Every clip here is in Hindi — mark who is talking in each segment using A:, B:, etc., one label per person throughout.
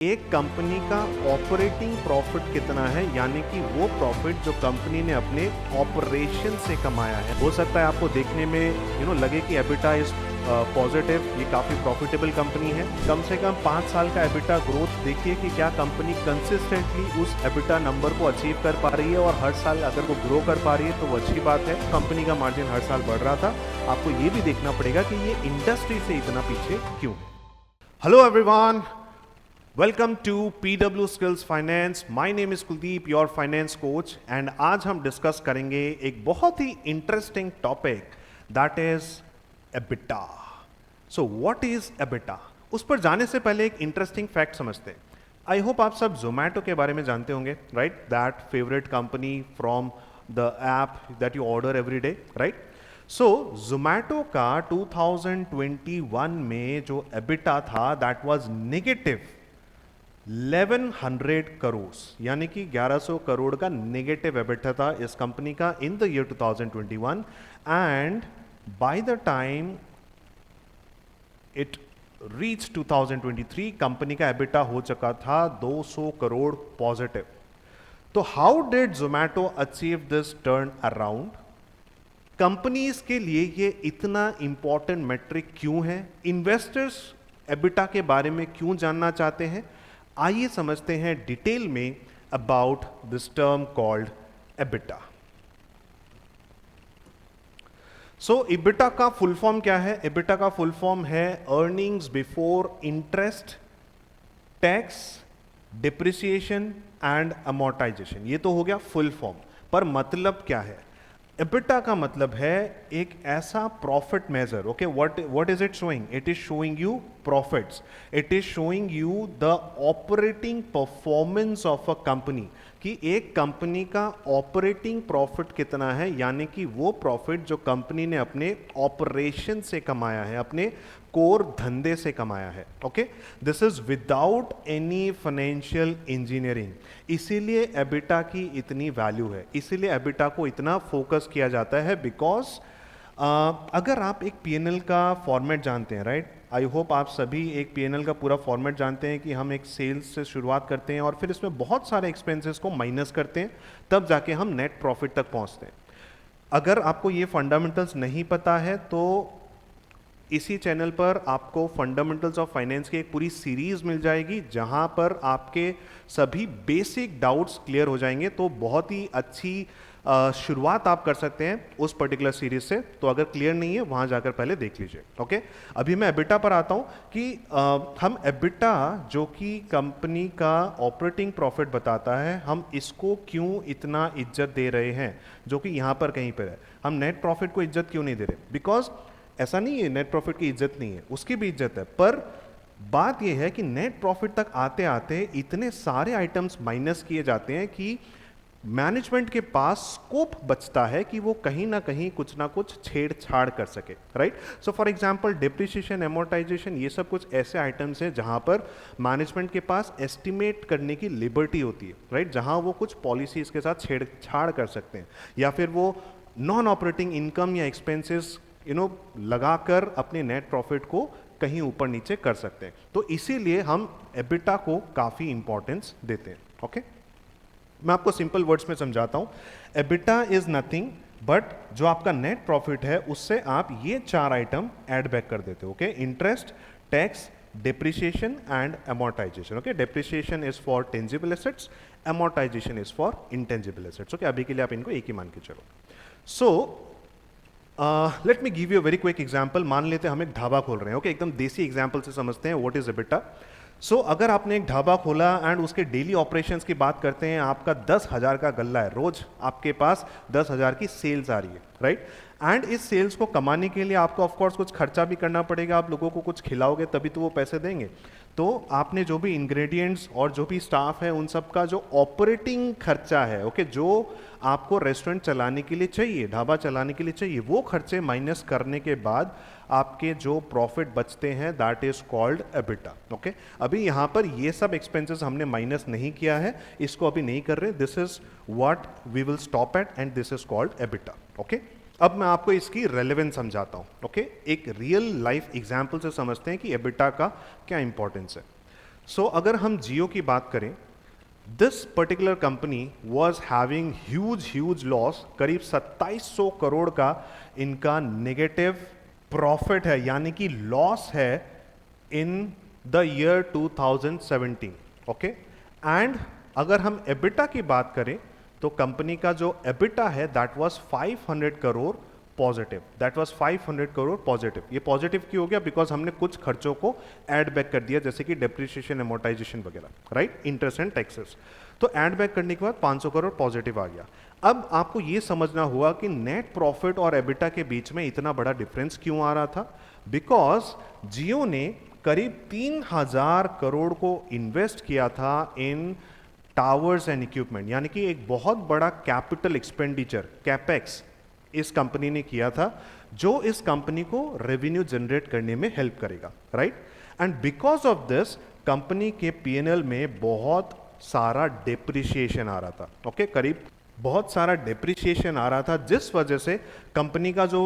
A: एक कंपनी का ऑपरेटिंग प्रॉफिट कितना है, यानी कि वो प्रॉफिट जो कंपनी ने अपने ऑपरेशन से कमाया है। हो सकता है आपको देखने में लगे कि एबिटा इज पॉजिटिव, ये काफ़ी प्रॉफिटेबल कंपनी है। कम से कम 5 साल का एबिटा ग्रोथ देखिए कि क्या कंपनी कंसिस्टेंटली उस एबिटा नंबर को अचीव कर पा रही है, और हर साल अगर वो ग्रो कर पा रही है तो वो अच्छी बात है। कंपनी का मार्जिन हर साल बढ़ रहा था। आपको ये भी देखना पड़ेगा कि ये इंडस्ट्री से इतना पीछे क्यों है। Hello everyone, welcome to PW skills finance. My name is Kuldeep, your finance coach, and आज हम डिस्कस करेंगे एक बहुत ही interesting topic, that is EBITDA. So what is EBITDA? उस पर जाने से पहले एक इंटरेस्टिंग फैक्ट समझते हैं। आई होप आप सब जोमैटो के बारे में जानते होंगे, right? That favourite company from the app that you order every day, right? So Zomato का 2021 में जो एबिटा था दैट वाज नेगेटिव 1100 करोड़, यानी कि 1100 करोड़ का नेगेटिव एबिटा था इस कंपनी का in the year 2021, and by the time it reach 2023 company का एबिटा हो चुका था 200 करोड़ पॉजिटिव। तो how did Zomato achieve this turn around? Companies के लिए ये इतना इंपॉर्टेंट मेट्रिक क्यों है? इन्वेस्टर्स एबिटा के बारे में क्यों जानना चाहते हैं? आइए समझते हैं डिटेल में about this term called EBITDA. So EBITDA का फुल फॉर्म क्या है? एबिटा का फुल फॉर्म है earnings before interest, tax, depreciation and amortisation. ये तो हो गया फुल फॉर्म, पर मतलब क्या है? एबिटा का मतलब है एक ऐसा profit measure. Okay, what is it showing? It is showing you profits, it is showing you the operating performance of a company, कि एक कंपनी का ऑपरेटिंग प्रॉफिट कितना है, यानी कि वो प्रॉफिट जो कंपनी ने अपने ऑपरेशन से कमाया है, अपने कोर धंधे से कमाया है। Okay, this is without any financial engineering. इसीलिए एबिटा की इतनी वैल्यू है, इसीलिए एबिटा को इतना फोकस किया जाता है, बिकॉज अगर आप एक पीएनएल का फॉर्मेट जानते हैं, राइट? आई होप आप सभी एक पीएनएल का पूरा फॉर्मेट जानते हैं कि हम एक सेल्स से शुरुआत करते हैं और फिर इसमें बहुत सारे एक्सपेंसेस को माइनस करते हैं, तब जाके हम नेट प्रॉफिट तक पहुंचते हैं। अगर आपको ये फंडामेंटल्स नहीं पता है तो इसी चैनल पर आपको फंडामेंटल्स ऑफ फाइनेंस की एक पूरी सीरीज मिल जाएगी, जहां पर आपके सभी बेसिक डाउट्स क्लियर हो जाएंगे। तो बहुत ही अच्छी शुरुआत आप कर सकते हैं उस पर्टिकुलर सीरीज से। तो अगर क्लियर नहीं है वहां जाकर पहले देख लीजिए। ओके, अभी मैं एबिटा पर आता हूं कि हम एबिटा, जो कि कंपनी का ऑपरेटिंग प्रॉफिट बताता है, हम इसको क्यों इतना इज्जत दे रहे हैं, जो कि यहां पर कहीं पर है। हम नेट प्रॉफिट को इज्जत क्यों नहीं दे रहे? बिकॉज ऐसा नहीं है नेट प्रॉफिट की इज्जत नहीं है, उसकी भी इज्जत है, पर बात यह है कि नेट प्रॉफिट तक आते आते इतने सारे आइटम्स माइनस किए जाते हैं कि मैनेजमेंट के पास स्कोप बचता है कि वो कहीं ना कहीं कुछ ना कुछ छेड़छाड़ कर सके, right? So for example depreciation, amortisation, ये सब कुछ ऐसे आइटम्स हैं जहां पर मैनेजमेंट के पास एस्टिमेट करने की लिबर्टी होती है, राइट? जहां वो कुछ पॉलिसीज के साथ छेड़छाड़ कर सकते हैं, या फिर वो नॉन ऑपरेटिंग इनकम या एक्सपेंसेस लगाकर अपने नेट प्रॉफिट को कहीं ऊपर नीचे कर सकते हैं। तो इसीलिए हम एबिटा को काफी इंपॉर्टेंस देते हैं। ओके, मैं आपको सिंपल वर्ड्स में समझाता हूं। एबिटा इज नथिंग बट जो आपका नेट प्रॉफिट है उससे आप ये 4 आइटम ऐड बैक कर देते हो। Okay, interest, tax, depreciation and amortization. Okay, depreciation is for tangible assets, amortization is for intangible assets. Okay, अभी के लिए आप इनको एक ही मान के चलो। So let me give you a very quick example. मान लेते हैं हम एक ढाबा खोल रहे हैं। ओके, एकदम देसी एग्जांपल से समझते हैं व्हाट इज एबिटा। सो अगर आपने एक ढाबा खोला एंड उसके डेली ऑपरेशंस की बात करते हैं, आपका 10,000 का गल्ला है, रोज आपके पास 10,000 की सेल्स आ रही है, राइट? एंड इस सेल्स को कमाने के लिए आपको ऑफकोर्स कुछ खर्चा भी करना पड़ेगा। आप लोगों को कुछ खिलाओगे तभी तो वो पैसे देंगे। तो आपने जो भी इंग्रेडिएंट्स और जो भी स्टाफ है उन सब का जो ऑपरेटिंग खर्चा है, ओके, जो आपको रेस्टोरेंट चलाने के लिए चाहिए, ढाबा चलाने के लिए चाहिए, वो खर्चे माइनस करने के बाद आपके जो प्रॉफिट बचते हैं that is called EBITDA. Okay, अभी यहाँ पर ये सब एक्सपेंसेस हमने माइनस नहीं किया है, इसको अभी नहीं कर रहे। This is what we will stop at and this is called EBITDA. Okay, अब मैं आपको इसकी रेलेवेंस समझाता हूं। ओके, एक रियल लाइफ एग्जांपल से समझते हैं कि एबिटा का क्या इंपॉर्टेंस है। सो अगर हम जियो की बात करें, this particular company was having huge loss, करीब 2700 करोड़ का इनका नेगेटिव प्रॉफिट है, यानी कि लॉस है in the year 2017। Okay, and अगर हम एबिटा की बात करें तो कंपनी का जो एबिटा है that was 500 crore positive, that was 500 crore positive. ये पॉजिटिव क्यों हो गया? बिकॉज हमने कुछ खर्चों को ऐड बैक कर दिया, जैसे कि डेप्रिसिएशन, एमोर्टाइजेशन वगैरह, राइट, इंटरेस्ट एंड टैक्सेस। तो ऐड बैक करने के बाद 500 करोड़ पॉजिटिव आ गया। अब आपको ये समझना हुआ कि नेट प्रॉफिट और एबिटा के बीच में इतना बड़ा डिफरेंस क्यों आ रहा था? बिकॉज जियो ने करीब 3000 करोड़ को इन्वेस्ट किया था इन टावर्स एंड इक्विपमेंट, यानी कि एक बहुत बड़ा कैपिटल एक्सपेंडिचर, कैपेक्स इस कंपनी ने किया था, जो इस कंपनी को रेवेन्यू जनरेट करने में हेल्प करेगा, right. And because of this company के पीएनएल में बहुत सारा डेप्रिसिएशन आ रहा था। ओके, करीब बहुत सारा डेप्रिसिएशन आ रहा था, जिस वजह से कंपनी का जो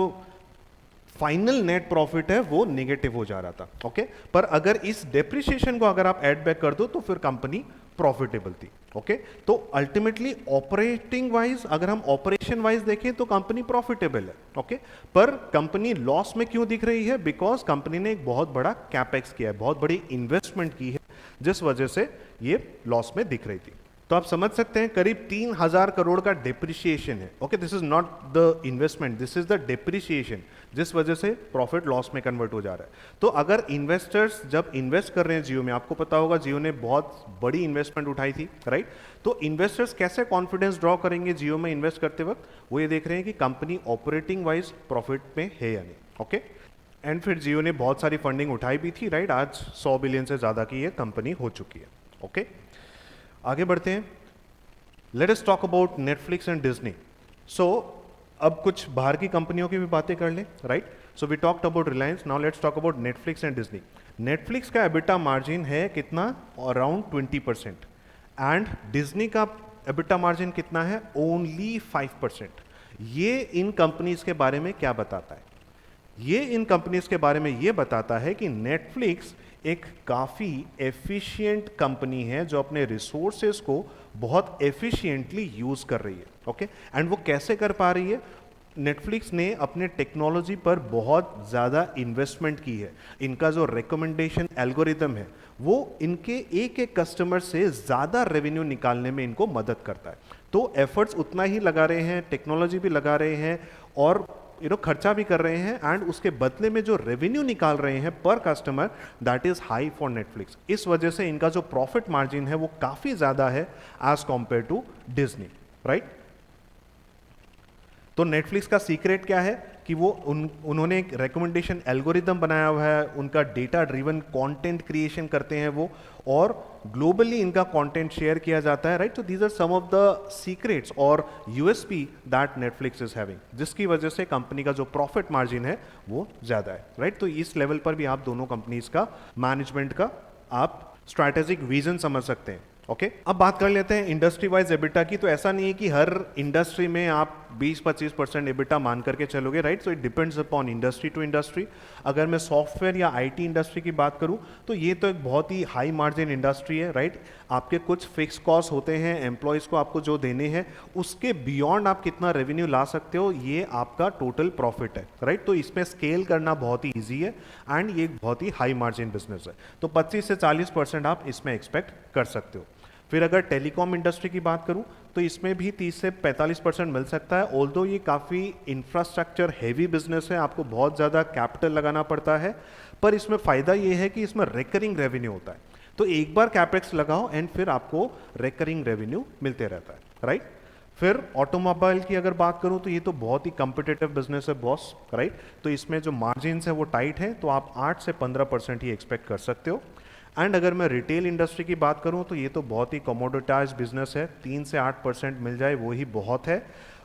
A: फाइनल नेट प्रॉफिट है वो नेगेटिव हो जा रहा था। ओके, पर अगर इस डेप्रिसिएशन को अगर आप ऐड बैक कर दो तो फिर कंपनी प्रॉफिटेबल थी। ओके, तो अल्टीमेटली ऑपरेटिंग वाइज, अगर हम ऑपरेशन वाइज देखें तो कंपनी प्रॉफिटेबल है। ओके, पर कंपनी लॉस में क्यों दिख रही है? बिकॉज कंपनी ने एक बहुत बड़ा कैपेक्स किया है, बहुत बड़ी इन्वेस्टमेंट की है, जिस वजह से ये लॉस में दिख रही थी। तो आप समझ सकते हैं करीब 3000 करोड़ का डेप्रिसिएशन है। Okay, this is not the investment, this is the depreciation, जिस वजह से प्रॉफिट लॉस में कन्वर्ट हो जा रहा है। तो अगर इन्वेस्टर्स जब इन्वेस्ट कर रहे हैं जियो में, आपको पता होगा जियो ने बहुत बड़ी इन्वेस्टमेंट उठाई थी, राइट। तो इन्वेस्टर्स कैसे कॉन्फिडेंस ड्रॉ करेंगे जियो में इन्वेस्ट करते वक्त? वो ये देख रहे हैं कि कंपनी ऑपरेटिंग वाइज प्रॉफिट में है या नहीं। ओके, एंड फिर जियो ने बहुत सारी फंडिंग उठाई भी थी, राइट। आज 100 बिलियन से ज्यादा की ये कंपनी हो चुकी है। ओके, आगे बढ़ते हैं। Let us talk about Netflix and Disney. So अब कुछ बाहर की कंपनियों की भी बातें कर लें, right. So we talked about Reliance, now let's talk about Netflix and Disney. Netflix का एबिटा मार्जिन है कितना? अराउंड 20%, एंड डिज्नी का एबिटा मार्जिन कितना है? ओनली 5%। ये इन कंपनीज के बारे में क्या बताता है? ये इन कंपनीज के बारे में ये बताता है कि नेटफ्लिक्स एक काफ़ी एफिशिएंट कंपनी है जो अपने रिसोर्सेज को बहुत एफिशिएंटली यूज़ कर रही है। ओके, एंड वो कैसे कर पा रही है? नेटफ्लिक्स ने अपने टेक्नोलॉजी पर बहुत ज़्यादा इन्वेस्टमेंट की है। इनका जो रिकमेंडेशन एल्गोरिदम है वो इनके एक एक कस्टमर से ज़्यादा रेवेन्यू निकालने में इनको मदद करता है। तो एफर्ट्स उतना ही लगा रहे हैं, टेक्नोलॉजी भी लगा रहे हैं और खर्चा भी कर रहे हैं, एंड उसके बदले में जो रेवेन्यू निकाल रहे हैं पर customer, that is high for Netflix. इस वजह से इनका जो प्रॉफिट मार्जिन है वो काफी ज्यादा है as compare to Disney, right. तो नेटफ्लिक्स का सीक्रेट क्या है कि वो उन्होंने एक रिकमेंडेशन एल्गोरिदम बनाया हुआ है, उनका डेटा ड्रिवन कंटेंट क्रिएशन करते हैं वो, और ग्लोबली इनका कंटेंट शेयर किया जाता है, राइट। तो these are some of the secrets और USP that Netflix is having, जिसकी वजह से कंपनी का जो प्रॉफिट मार्जिन है वो ज्यादा है, राइट। तो इस लेवल पर भी आप दोनों कंपनीज का मैनेजमेंट का आप स्ट्रैटेजिक विजन समझ सकते हैं। ओके, अब बात कर लेते हैं इंडस्ट्री वाइज एबिटा की। तो ऐसा नहीं है कि हर इंडस्ट्री में आप 20-25% एबिटा मान करके चलोगे, right. So it depends upon industry to industry. अगर मैं सॉफ्टवेयर या आईटी इंडस्ट्री की बात करूं तो ये तो एक बहुत ही हाई मार्जिन इंडस्ट्री है, राइट। आपके कुछ फिक्स कॉस्ट होते हैं, एम्प्लॉयज़ को आपको जो देने हैं उसके बियॉन्ड आप कितना रेवेन्यू ला सकते हो, ये आपका टोटल प्रॉफिट है, राइट। तो इसमें स्केल करना बहुत ही ईजी है एंड ये बहुत ही हाई मार्जिन बिजनेस है। तो 25 से 40% आप इसमें एक्सपेक्ट कर सकते हो। फिर अगर टेलीकॉम इंडस्ट्री की बात करूं तो इसमें भी 30 से 45% मिल सकता है। ऑल्दो ये काफ़ी इंफ्रास्ट्रक्चर हेवी बिजनेस है, आपको बहुत ज़्यादा कैपिटल लगाना पड़ता है, पर इसमें फ़ायदा ये है कि इसमें रिकरिंग रेवेन्यू होता है। तो एक बार कैपेक्स लगाओ एंड फिर आपको रिकरिंग रेवेन्यू मिलते रहता है, राइट। फिर ऑटोमोबाइल की अगर बात करूं तो ये तो बहुत ही कम्पिटिटिव बिजनेस है बॉस, राइट। तो इसमें जो मार्जिन है वो टाइट है, तो आप 8 से 15% ही एक्सपेक्ट कर सकते हो। एंड अगर मैं रिटेल इंडस्ट्री की बात करूं तो ये तो बहुत ही कमोडिटाइज बिजनेस है, 3 से 8% मिल जाए वो ही बहुत है।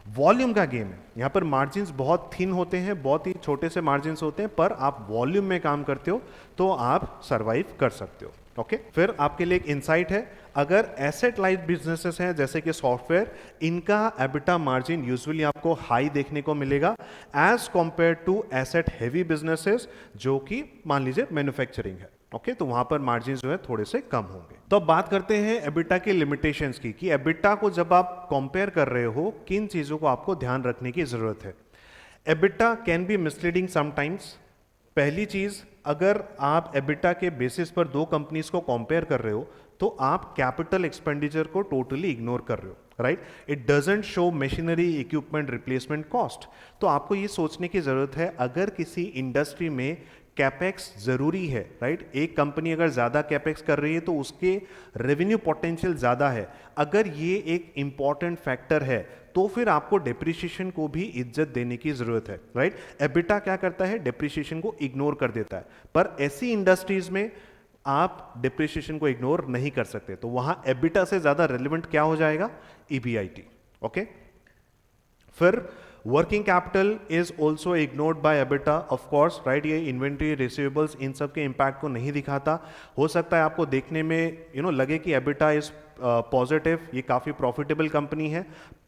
A: वॉल्यूम का गेम है, यहाँ पर मार्जिन्स बहुत थिन होते हैं, बहुत ही छोटे से मार्जिन्स होते हैं, पर आप वॉल्यूम में काम करते हो तो आप सर्वाइव कर सकते हो। ओके, फिर आपके लिए एक इंसाइट है, अगर एसेट लाइट बिजनेसेस हैं जैसे कि सॉफ्टवेयर, इनका एबिटा मार्जिन यूजुअली आपको हाई देखने को मिलेगा as compare to asset heavy businesses जो कि मान लीजिए मैन्युफैक्चरिंग है। ओके, तो वहां पर मार्जिन जो है थोड़े से कम होंगे। तो अब बात करते हैं एबिटा के लिमिटेशंस की, कि एबिटा को जब आप कंपेयर कर रहे हो किन चीजों को आपको ध्यान रखने की जरूरत है। EBITDA can be misleading sometimes. पहली चीज, अगर आप एबिटा के बेसिस पर दो कंपनीज को कंपेयर कर रहे हो तो आप कैपिटल एक्सपेंडिचर को टोटली इग्नोर कर रहे हो, right. It doesn't show machinery equipment replacement cost. तो आपको ये सोचने की जरूरत है, अगर किसी इंडस्ट्री में कैपेक्स जरूरी है, राइट, एक कंपनी अगर ज्यादा कैपेक्स कर रही है तो उसके रेवेन्यू पोटेंशियल ज्यादा है, अगर ये एक इंपॉर्टेंट फैक्टर है तो फिर आपको डेप्रिसिएशन को भी इज्जत देने की जरूरत है, राइट। एबिटा क्या करता है, डेप्रिसिएशन को इग्नोर कर देता है, पर ऐसी इंडस्ट्रीज में आप डेप्रिसिएशन को इग्नोर नहीं कर सकते, तो वहां एबिटा से ज्यादा रेलेवेंट क्या हो जाएगा, ईबीआईटी। ओके, फिर working capital is also ignored bye EBITDA, of course, right. ये इन्वेंट्री, रिसीवेबल्स, इन सब के इंपैक्ट को नहीं दिखाता। हो सकता है आपको देखने में लगे कि एबिटा इज पॉजिटिव, ये काफी प्रॉफिटेबल कंपनी है,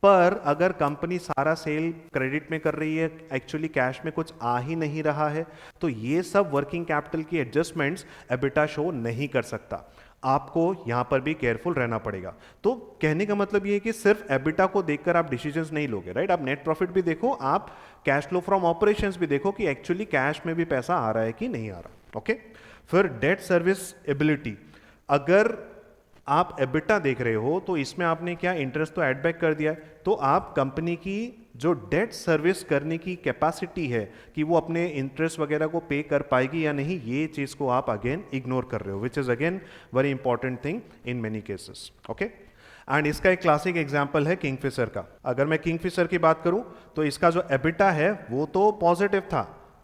A: पर अगर कंपनी सारा सेल क्रेडिट में कर रही है, एक्चुअली कैश में कुछ आ ही नहीं रहा है, तो ये सब वर्किंग कैपिटल की एडजस्टमेंट्स एबिटा शो नहीं कर सकता। आपको यहां पर भी केयरफुल रहना पड़ेगा। तो कहने का मतलब ये है कि सिर्फ एबिटा को देखकर आप डिसीजंस नहीं लोगे, राइट। आप नेट प्रॉफिट भी देखो, आप कैश फ्लो फ्रॉम ऑपरेशंस भी देखो कि एक्चुअली कैश में भी पैसा आ रहा है कि नहीं आ रहा। ओके, फिर डेट सर्विस एबिलिटी, अगर आप एबिटा देख रहे हो तो इसमें आपने क्या, इंटरेस्ट तो एड बैक कर दिया है, तो आप कंपनी की जो डेट सर्विस करने की कैपेसिटी है कि वो अपने इंटरेस्ट वगैरह को पे कर पाएगी या नहीं, ये चीज को आप अगेन इग्नोर कर रहे हो, which is again very important thing in many cases. Okay, and इसका एक क्लासिक एग्जांपल है किंगफिशर का। अगर मैं किंगफिशर की बात करूं तो इसका जो एबिटा है वो तो पॉजिटिव था,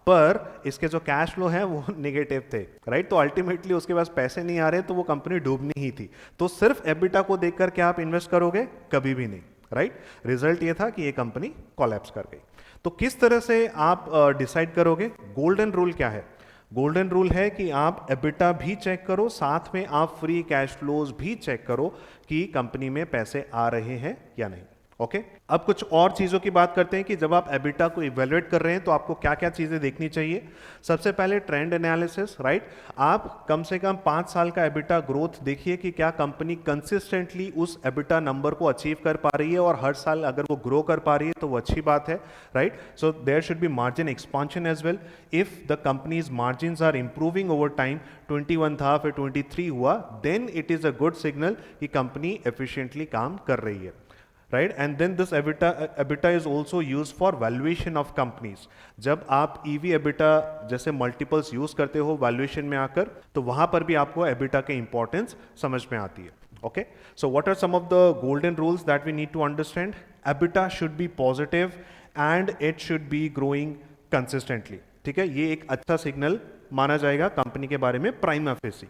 A: पर इसके जो कैश फ्लो है वो नेगेटिव थे, राइट। तो अल्टीमेटली उसके पास पैसे नहीं आ रहे, तो वो कंपनी डूबनी ही थी। तो सिर्फ एबिटा को देखकर क्या आप इन्वेस्ट करोगे, कभी भी नहीं, राइट। रिजल्ट ये था कि ये कंपनी कोलैप्स कर गई। तो किस तरह से आप डिसाइड करोगे, गोल्डन रूल क्या है, गोल्डन रूल है कि आप एबिटा भी चेक करो, साथ में आप फ्री कैश फ्लोज भी चेक करो कि कंपनी में पैसे आ रहे हैं या नहीं। ओके, अब कुछ और चीजों की बात करते हैं कि जब आप एबिटा को इवेलुएट कर रहे हैं तो आपको क्या क्या चीजें देखनी चाहिए। सबसे पहले ट्रेंड एनालिसिस, राइट। आप कम से कम 5 साल का एबिटा ग्रोथ देखिए कि क्या कंपनी कंसिस्टेंटली उस एबिटा नंबर को अचीव कर पा रही है, और हर साल अगर वो ग्रो कर पा रही है तो वो अच्छी बात है, right. So there should be margin expansion as well. If the companies margins are improving over time, 21 था फिर 23 हुआ, then it is a good signal कि कंपनी एफिशिएंटली काम कर रही है, right? And then this EBITDA is also used for valuation of companies. जब आप EV EBITDA जैसे मल्टीपल्स यूज करते हो वैल्यूएशन में आकर, तो वहां पर भी आपको EBITDA के इंपॉर्टेंस समझ में आती है। Okay, so what are some of the golden rules that we need to understand? EBITDA should be positive and it should be growing consistently. ठीक है, ये एक अच्छा सिग्नल माना जाएगा कंपनी के बारे में प्राइमा फेसी।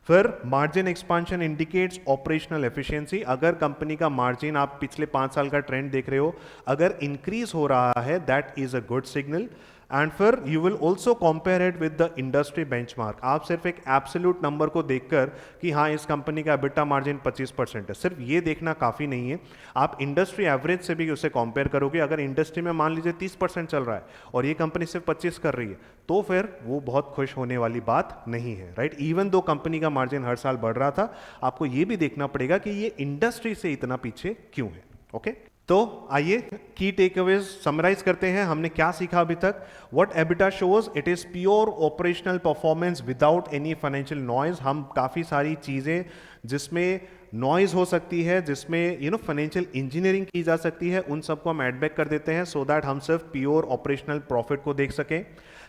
A: फिर margin expansion indicates operational efficiency. अगर कंपनी का मार्जिन, आप पिछले 5 साल का ट्रेंड देख रहे हो, अगर इंक्रीज हो रहा है, that is a good signal. And फिर you will also compare it with the industry benchmark. आप सिर्फ एक एब्सोल्यूट नंबर को देखकर कि हाँ इस कंपनी का एबिटा मार्जिन 25% है, सिर्फ ये देखना काफी नहीं है, आप इंडस्ट्री एवरेज से भी उसे कंपेयर करोगे। अगर इंडस्ट्री में मान लीजिए 30% चल रहा है और ये कंपनी सिर्फ 25 कर रही है, तो फिर वो बहुत खुश होने वाली बात नहीं है, राइट। इवन दो कंपनी का मार्जिन हर साल बढ़ रहा था, आपको ये भी देखना पड़ेगा कि ये इंडस्ट्री से इतना पीछे क्यों है। ओके, तो आइए की टेकअवेज समराइज करते हैं। हमने क्या सीखा अभी तक? What EBITDA shows, it is pure operational performance without any financial noise. हम काफी सारी चीजें जिसमें नॉइज हो सकती है, जिसमें फाइनेंशियल इंजीनियरिंग की जा सकती है, उन सबको हम एड बैक कर देते हैं सो दैट हम सिर्फ प्योर ऑपरेशनल प्रॉफिट को देख सकें।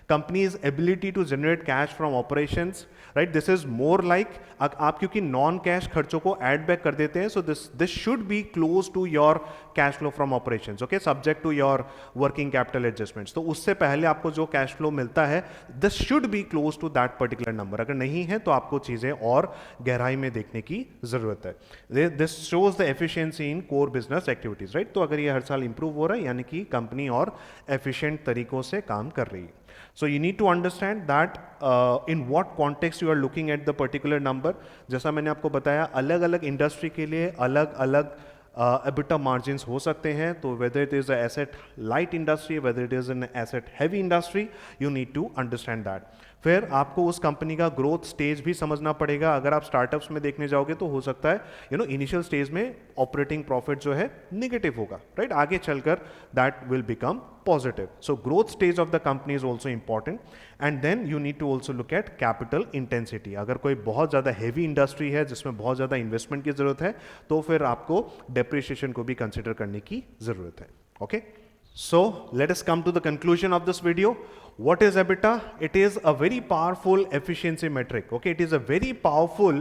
A: Companies ability to generate cash from operations, right, this is more like, आप क्योंकि नॉन कैश खर्चों को एड बैक कर देते हैं, so this should be close to your cash flow from operations, okay, subject to your working capital adjustments. तो उससे पहले आपको जो कैश फ्लो मिलता है, this should be close to that particular number. अगर नहीं है तो आपको चीजें और गहराई में देखने की जरूरत है। This shows the efficiency in core business activities, right. तो अगर ये हर साल इंप्रूव हो रहा है, यानी कि कंपनी और एफिशिएंट तरीकों से काम कर रही है। So you need to understand that in what context you are looking at the particular number. जैसा मैंने आपको बताया, अलग अलग इंडस्ट्री के लिए अलग अलग EBITDA margins हो सकते हैं। तो whether it is a asset light industry, whether it is an asset heavy industry, you need to understand that. फिर आपको उस कंपनी का ग्रोथ स्टेज भी समझना पड़ेगा। अगर आप स्टार्टअप्स में देखने जाओगे तो हो सकता है इनिशियल स्टेज में ऑपरेटिंग प्रॉफिट जो है निगेटिव होगा, राइट, आगे चलकर that will become positive. So growth stage of the company is also important and then you need to also look at capital intensity. अगर कोई बहुत ज़्यादा हैवी इंडस्ट्री है जिसमें बहुत ज़्यादा इन्वेस्टमेंट की जरूरत है तो फिर आपको डेप्रिसिएशन को भी कंसिडर करने की जरूरत है। Okay, so let us come to the conclusion of this video. What is EBITDA? It is a very powerful efficiency metric. Okay, it is a very powerful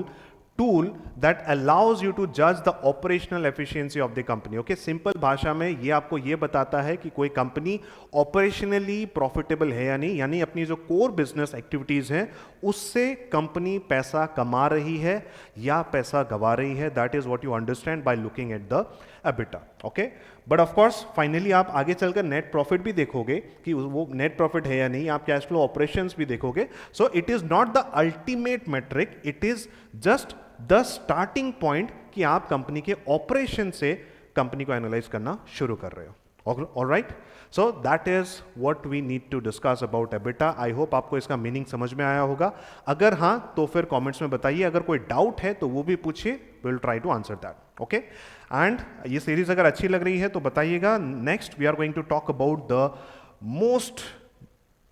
A: tool that allows you to judge the operational efficiency of the company. Okay, simple भाषा में ये आपको ये बताता है कि कोई कंपनी ऑपरेशनली प्रॉफिटेबल है या नहीं, यानी अपनी जो कोर बिजनेस एक्टिविटीज हैं उससे कंपनी पैसा कमा रही है या पैसा गवा रही है। That is what you understand by looking at the EBITDA. Okay, but of course finally आप आगे चलकर नेट प्रॉफिट भी देखोगे कि वो नेट प्रॉफिट है या नहीं, आप कैश फ्लो ऑपरेशंस भी देखोगे। So it is not the ultimate metric, it is just the starting point कि आप कंपनी के ऑपरेशन से कंपनी को एनालाइज करना शुरू कर रहे हो। Alright, so that is what we need to discuss about EBITDA. I hope आपको इसका मीनिंग समझ में आया होगा। अगर हाँ तो फिर कमेंट्स में बताइए, अगर कोई डाउट है तो वो भी पूछिए, will try to answer that. Okay, and ये सीरीज अगर अच्छी लग रही है तो बताइएगा। Next we are going to talk about the most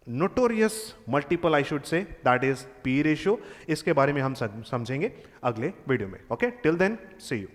A: notorious multiple, I should say, that is P ratio. इसके बारे में हम समझेंगे अगले वीडियो में। Okay, till then see you.